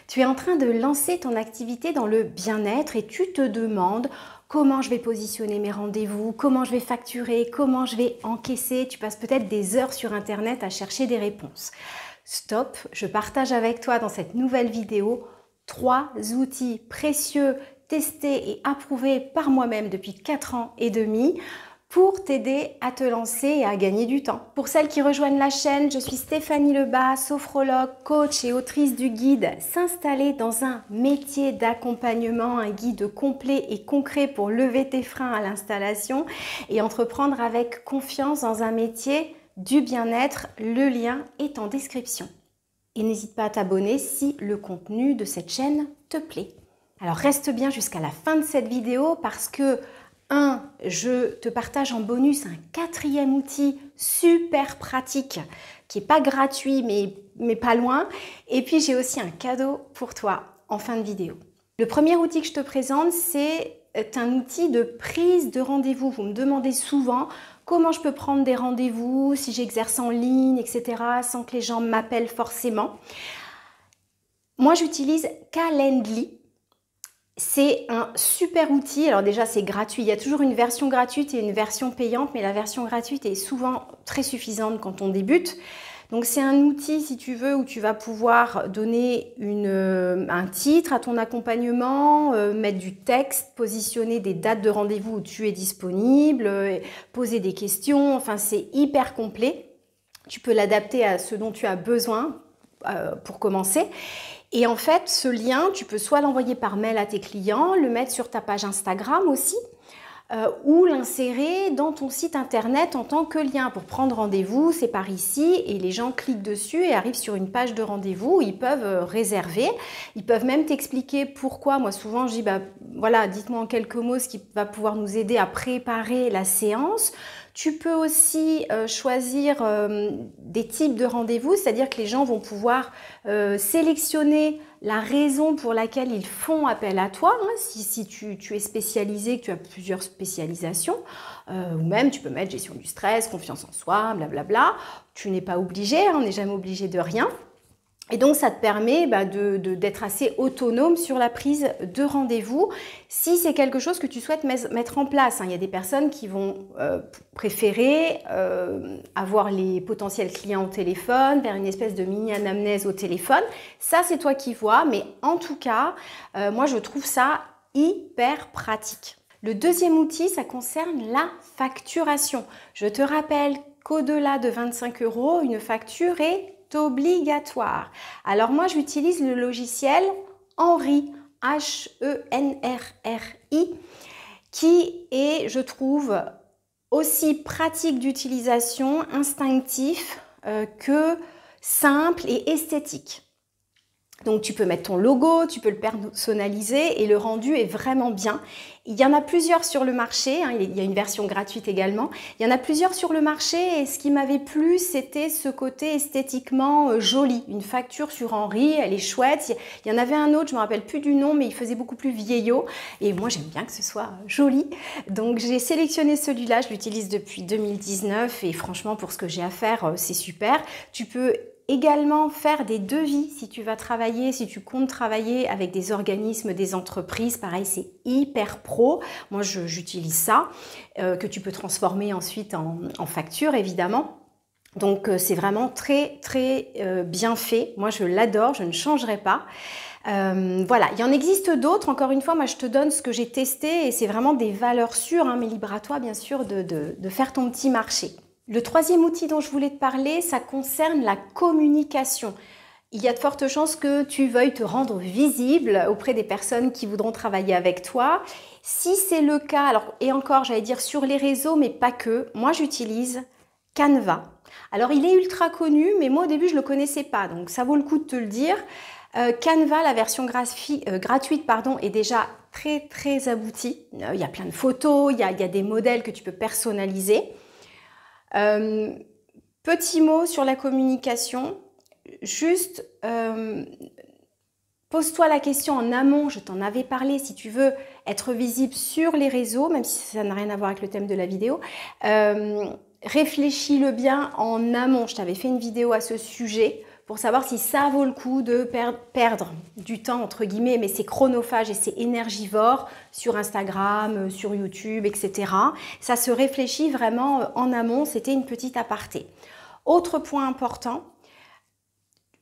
Tu es en train de lancer ton activité dans le bien-être et tu te demandes comment je vais positionner mes rendez-vous, comment je vais facturer, comment je vais encaisser. Tu passes peut-être des heures sur Internet à chercher des réponses. Stop, je partage avec toi dans cette nouvelle vidéo 3 outils précieux, testés et approuvés par moi-même depuis 4 ans et demi pour t'aider à te lancer et à gagner du temps. Pour celles qui rejoignent la chaîne, je suis Stéphanie Lebas, sophrologue, coach et autrice du guide S'installer dans un métier d'accompagnement, un guide complet et concret pour lever tes freins à l'installation et entreprendre avec confiance dans un métier du bien-être. Le lien est en description. Et n'hésite pas à t'abonner si le contenu de cette chaîne te plaît. Alors reste bien jusqu'à la fin de cette vidéo parce que je te partage en bonus un 4e outil super pratique qui n'est pas gratuit mais pas loin. Et puis j'ai aussi un cadeau pour toi en fin de vidéo. Le premier outil que je te présente, c'est un outil de prise de rendez-vous. Vous me demandez souvent comment je peux prendre des rendez-vous, si j'exerce en ligne, etc. sans que les gens m'appellent forcément. Moi, j'utilise Calendly. C'est un super outil. Alors déjà, c'est gratuit. Il y a toujours une version gratuite et une version payante, mais la version gratuite est souvent très suffisante quand on débute. Donc c'est un outil, si tu veux, où tu vas pouvoir donner un titre à ton accompagnement, mettre du texte, positionner des dates de rendez-vous où tu es disponible, poser des questions. Enfin, c'est hyper complet. Tu peux l'adapter à ce dont tu as besoin pour commencer. Et en fait, ce lien, tu peux soit l'envoyer par mail à tes clients, le mettre sur ta page Instagram aussi, ou l'insérer dans ton site internet en tant que lien. Pour prendre rendez-vous, c'est par ici, et les gens cliquent dessus et arrivent sur une page de rendez-vous où ils peuvent réserver. Ils peuvent même t'expliquer pourquoi. Moi, souvent, je dis, voilà, dites-moi en quelques mots ce qui va pouvoir nous aider à préparer la séance. Tu peux aussi choisir des types de rendez-vous, c'est-à-dire que les gens vont pouvoir sélectionner la raison pour laquelle ils font appel à toi. Si tu es spécialisé, que tu as plusieurs spécialisations, ou même tu peux mettre gestion du stress, confiance en soi, blablabla. Tu n'es pas obligé, on n'est jamais obligé de rien. Et donc, ça te permet d'être assez autonome sur la prise de rendez-vous si c'est quelque chose que tu souhaites mettre en place. Il y a des personnes qui vont préférer avoir les potentiels clients au téléphone, faire une espèce de mini-anamnèse au téléphone. Ça, c'est toi qui vois, mais en tout cas, moi, je trouve ça hyper pratique. Le deuxième outil, ça concerne la facturation. Je te rappelle qu'au-delà de 25 €, une facture est obligatoire. Alors moi, j'utilise le logiciel Henri, Henrri, qui est, je trouve, aussi pratique d'utilisation, instinctif que simple et esthétique. Donc tu peux mettre ton logo, tu peux le personnaliser et le rendu est vraiment bien. Il y en a plusieurs sur le marché, il y a une version gratuite également. Il y en a plusieurs sur le marché et ce qui m'avait plu, c'était ce côté esthétiquement joli. Une facture sur Henri, elle est chouette. Il y en avait un autre, je ne me rappelle plus du nom, mais il faisait beaucoup plus vieillot. Et moi, j'aime bien que ce soit joli. Donc j'ai sélectionné celui-là, je l'utilise depuis 2019 et franchement, pour ce que j'ai à faire, c'est super. Tu peux également faire des devis si tu vas travailler, si tu comptes travailler avec des organismes, des entreprises. Pareil, c'est hyper pro. Moi, j'utilise ça, que tu peux transformer ensuite en facture, évidemment. Donc, c'est vraiment très, très bien fait. Moi, je l'adore, je ne changerai pas. Voilà, il y en existe d'autres. Encore une fois, moi, je te donne ce que j'ai testé et c'est vraiment des valeurs sûres, mais libre à toi, bien sûr, de faire ton petit marché. Le troisième outil dont je voulais te parler, ça concerne la communication. Il y a de fortes chances que tu veuilles te rendre visible auprès des personnes qui voudront travailler avec toi. Si c'est le cas, alors et encore, j'allais dire sur les réseaux, mais pas que, moi j'utilise Canva. Alors il est ultra connu, mais moi au début je ne le connaissais pas, donc ça vaut le coup de te le dire. Canva, la version gratuite, est déjà très très aboutie. Il y a plein de photos, il y a des modèles que tu peux personnaliser. Petit mot sur la communication, juste pose-toi la question en amont, je t'en avais parlé, si tu veux être visible sur les réseaux, même si ça n'a rien à voir avec le thème de la vidéo, réfléchis-le bien en amont. Je t'avais fait une vidéo à ce sujet pour savoir si ça vaut le coup de perdre du temps, entre guillemets, mais c'est chronophage et c'est énergivore sur Instagram, sur YouTube, etc. Ça se réfléchit vraiment en amont, c'était une petite aparté. Autre point important,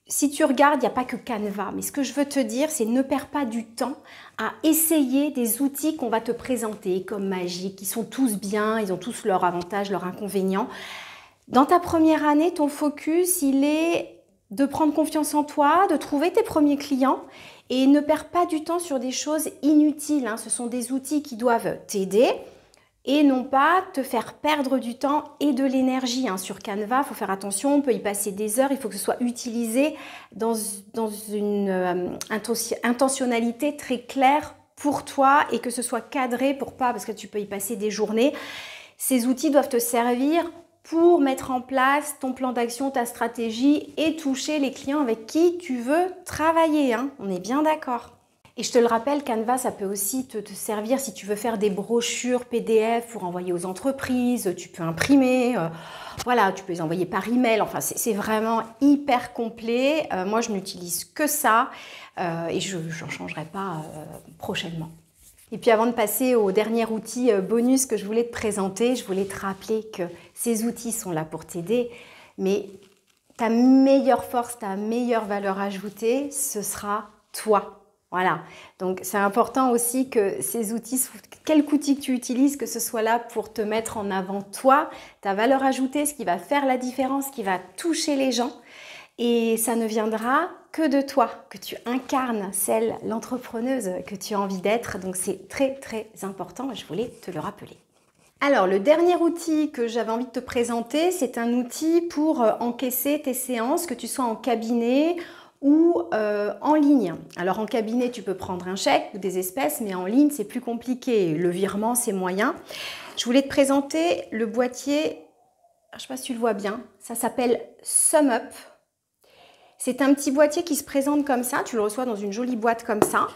si tu regardes, il n'y a pas que Canva, mais ce que je veux te dire, c'est ne perds pas du temps à essayer des outils qu'on va te présenter comme Magique, qui sont tous bien, ils ont tous leurs avantages, leurs inconvénients. Dans ta première année, ton focus, il est de prendre confiance en toi, de trouver tes premiers clients et ne perds pas du temps sur des choses inutiles. Hein. Ce sont des outils qui doivent t'aider et non pas te faire perdre du temps et de l'énergie. Hein. Sur Canva, il faut faire attention, on peut y passer des heures, il faut que ce soit utilisé dans une intentionnalité très claire pour toi et que ce soit cadré pour pas, parce que tu peux y passer des journées. Ces outils doivent te servir pour mettre en place ton plan d'action, ta stratégie et toucher les clients avec qui tu veux travailler. Hein. On est bien d'accord. Et je te le rappelle, Canva, ça peut aussi te servir si tu veux faire des brochures PDF pour envoyer aux entreprises, tu peux imprimer, voilà, tu peux les envoyer par email. Enfin, c'est vraiment hyper complet. Moi, je n'utilise que ça et je n'en changerai pas prochainement. Et puis avant de passer au dernier outil bonus que je voulais te présenter, je voulais te rappeler que ces outils sont là pour t'aider, mais ta meilleure force, ta meilleure valeur ajoutée, ce sera toi. Voilà, donc c'est important aussi que ces outils, quelque outil que tu utilises, que ce soit là pour te mettre en avant toi, ta valeur ajoutée, ce qui va faire la différence, ce qui va toucher les gens. Et ça ne viendra que de toi, que tu incarnes l'entrepreneuse que tu as envie d'être. Donc c'est très très important et je voulais te le rappeler. Alors le dernier outil que j'avais envie de te présenter, c'est un outil pour encaisser tes séances, que tu sois en cabinet ou en ligne. Alors en cabinet, tu peux prendre un chèque ou des espèces, mais en ligne, c'est plus compliqué. Le virement, c'est moyen. Je voulais te présenter le boîtier, je ne sais pas si tu le vois bien, ça s'appelle SumUp. C'est un petit boîtier qui se présente comme ça, tu le reçois dans une jolie boîte comme ça.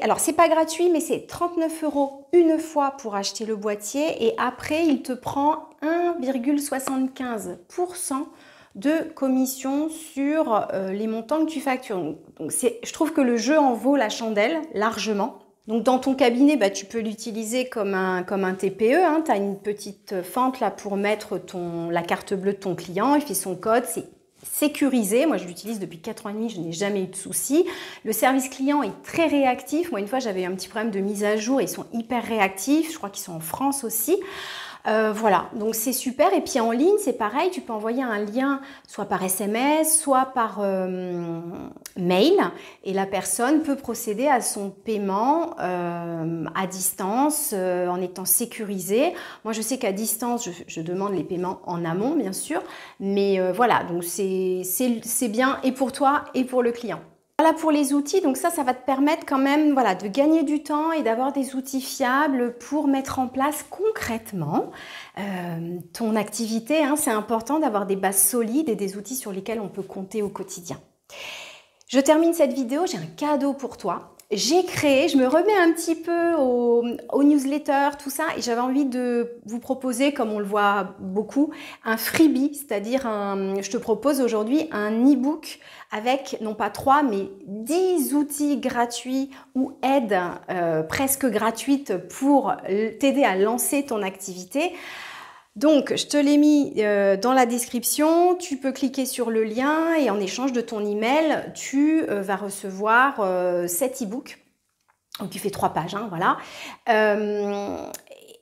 Alors, c'est pas gratuit, mais c'est 39 € une fois pour acheter le boîtier et après, il te prend 1,75 % de commission sur les montants que tu factures. Donc, je trouve que le jeu en vaut la chandelle largement. Donc, dans ton cabinet, bah, tu peux l'utiliser comme un TPE. Hein. Tu as une petite fente là pour mettre la carte bleue de ton client. Il fait son code, c'est sécurisé. Moi, je l'utilise depuis 4 ans et demi, je n'ai jamais eu de soucis. Le service client est très réactif. Moi, une fois, j'avais eu un petit problème de mise à jour. Ils sont hyper réactifs. Je crois qu'ils sont en France aussi. Voilà, donc c'est super. Et puis en ligne, c'est pareil. Tu peux envoyer un lien soit par SMS, soit par mail. Et la personne peut procéder à son paiement à distance en étant sécurisée. Moi, je sais qu'à distance, je demande les paiements en amont, bien sûr. Mais voilà, donc c'est bien et pour toi et pour le client. Voilà pour les outils, donc ça va te permettre quand même voilà, de gagner du temps et d'avoir des outils fiables pour mettre en place concrètement ton activité. Hein. C'est important d'avoir des bases solides et des outils sur lesquels on peut compter au quotidien. Je termine cette vidéo, j'ai un cadeau pour toi. J'ai créé, je me remets un petit peu aux newsletters, tout ça, et j'avais envie de vous proposer, comme on le voit beaucoup, un freebie, c'est-à-dire je te propose aujourd'hui un e-book avec, non pas 3, mais 10 outils gratuits ou aides presque gratuites pour t'aider à lancer ton activité. Donc, je te l'ai mis dans la description, tu peux cliquer sur le lien et en échange de ton email, tu vas recevoir cet e-book. Donc, tu fais 3 pages, hein, voilà.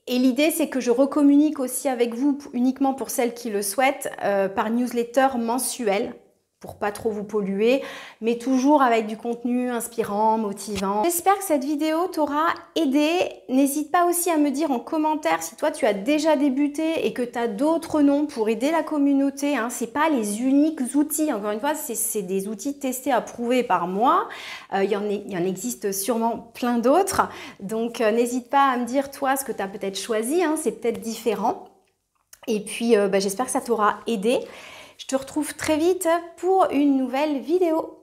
Et l'idée, c'est que je recommunique aussi avec vous, uniquement pour celles qui le souhaitent, par newsletter mensuel, pour pas trop vous polluer, mais toujours avec du contenu inspirant, motivant. J'espère que cette vidéo t'aura aidé. N'hésite pas aussi à me dire en commentaire si toi tu as déjà débuté et que tu as d'autres noms pour aider la communauté. Hein. Ce n'est pas les uniques outils. Encore une fois, c'est des outils testés, approuvés par moi. Il y en existe sûrement plein d'autres. Donc n'hésite pas à me dire toi ce que tu as peut-être choisi. Hein. C'est peut-être différent. Et puis j'espère que ça t'aura aidé. Je te retrouve très vite pour une nouvelle vidéo.